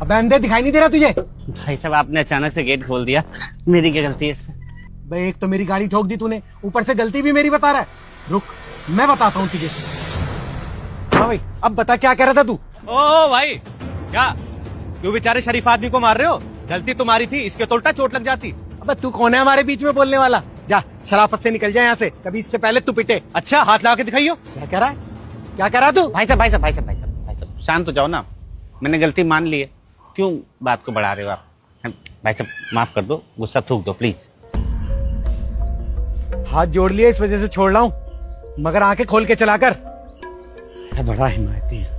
अबे अंधे दिखाई नहीं दे रहा तुझे? भाई साहब आपने अचानक से गेट खोल दिया, मेरी क्या गलती है इसमें? भाई एक तो मेरी गाड़ी ठोक दी तूने, ऊपर से गलती भी मेरी बता रहा है। रुक मैं बताता हूँ तुझे। हाँ भाई अब बता क्या कह रहा था तू? ओ भाई क्या क्यों बेचारे शरीफ आदमी को मार रहे हो? गलती तुम्हारी थी, इसके तो उल्टा चोट लग जाती। अबे तू कौन है हमारे बीच में बोलने वाला? जा शराफत से निकल जा यहाँ से, कभी इससे पहले तू पिटे। अच्छा हाथ लगा के दिखाइयो। क्या कह रहा है? क्या कह रहा तू? भाई साहब शांत हो जाओ ना, मैंने गलती मान ली है, क्यों बात को बढ़ा रहे हो आप? भाई साहब माफ कर दो, गुस्सा थूक दो प्लीज। हाथ जोड़ लिए इस वजह से छोड़ रहा हूँ, मगर आंखें खोल के चला कर। बड़ा हिमायती है।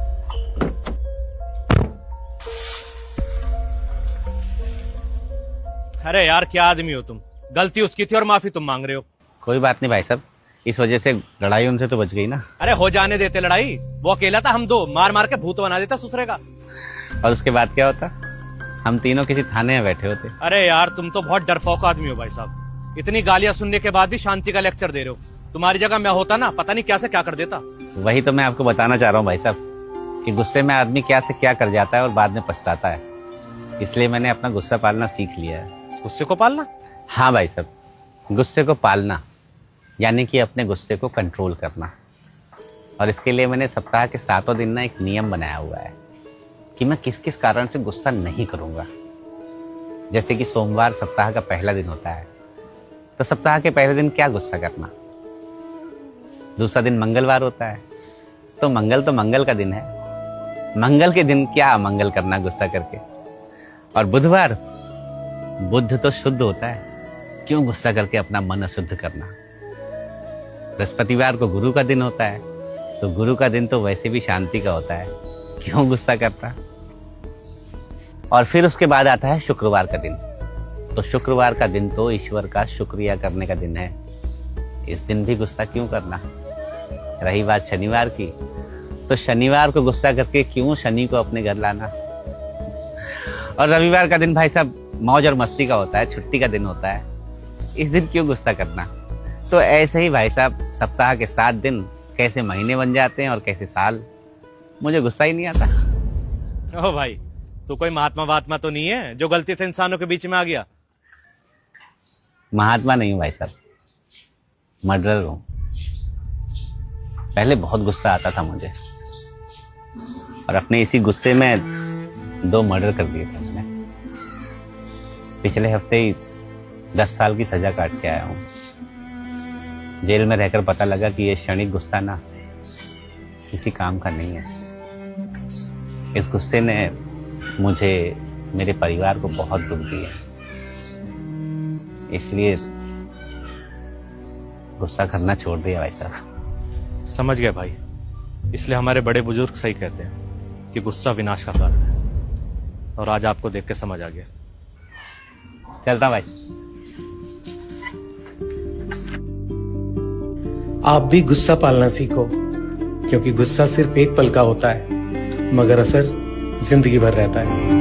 अरे यार क्या आदमी हो तुम, गलती उसकी थी और माफी तुम मांग रहे हो। कोई बात नहीं भाई साहब, इस वजह से लड़ाई उनसे तो बच गई ना। अरे हो जाने देते लड़ाई, वो अकेला था, हम दो मार मार के भूत बना देता ससुरे का। और उसके बाद क्या होता? हम तीनों किसी थाने में बैठे होते। अरे यार तुम तो बहुत डरपोक आदमी हो भाई साहब, इतनी गालियां सुनने के बाद भी शांति का लेक्चर दे रहे हो। तुम्हारी जगह मैं होता ना, पता नहीं क्या से क्या कर देता। वही तो मैं आपको बताना चाह रहा हूँ भाई साहब, कि गुस्से में आदमी क्या से क्या कर जाता है और बाद में पछताता है। इसलिए मैंने अपना गुस्सा पालना सीख लिया है। गुस्से को पालना? हाँ भाई साहब, गुस्से को पालना यानी कि अपने गुस्से को कंट्रोल करना। और इसके लिए मैंने सप्ताह के 7 दिन ना एक नियम बनाया हुआ है कि मैं किस किस कारण से गुस्सा नहीं करूँगा। जैसे कि सोमवार सप्ताह का पहला दिन होता है, तो सप्ताह के पहले दिन क्या गुस्सा करना। दूसरा दिन मंगलवार होता है, तो मंगल का दिन है, मंगल के दिन क्या अमंगल करना गुस्सा करके। और बुधवार, बुध तो शुद्ध होता है, क्यों गुस्सा करके अपना मन अशुद्ध करना। बृहस्पतिवार को गुरु का दिन होता है, तो गुरु का दिन तो वैसे भी शांति का होता है, क्यों गुस्सा करता। और फिर उसके बाद आता है शुक्रवार का दिन, तो शुक्रवार का दिन तो ईश्वर का शुक्रिया करने का दिन है, इस दिन भी गुस्सा क्यों करना। रही बात शनिवार की, तो शनिवार को गुस्सा करके क्यों शनि को अपने घर लाना। और रविवार का दिन भाई साहब मौज और मस्ती का होता है, छुट्टी का दिन होता है, इस दिन क्यों गुस्सा करना। तो ऐसे ही भाई साहब सप्ताह के 7 दिन कैसे महीने बन जाते हैं और कैसे साल, मुझे गुस्सा ही नहीं आता। ओ भाई तू कोई महात्मा वात्मा तो नहीं है जो गलती से इंसानों के बीच में आ गया? महात्मा नहीं हूँ भाई साहब, मर्डरर हूँ। पहले बहुत गुस्सा आता था मुझे, और अपने इसी गुस्से में 2 मर्डर कर दिए थे मैंने। पिछले हफ्ते ही 10 साल की सजा काट के आया हूँ। जेल में रहकर पता लगा कि ये क्षणिक गुस्सा ना किसी काम का नहीं है। इस गुस्से ने मुझे, मेरे परिवार को बहुत दुख दिया, इसलिए गुस्सा करना छोड़ दिया भाई साहब। समझ गया भाई, इसलिए हमारे बड़े बुजुर्ग सही कहते हैं कि गुस्सा विनाश का कारण है, और आज आपको देख के समझ आ गया। चलता भाई। आप भी गुस्सा पालना सीखो, क्योंकि गुस्सा सिर्फ एक पल का होता है, मगर असर जिंदगी भर रहता है।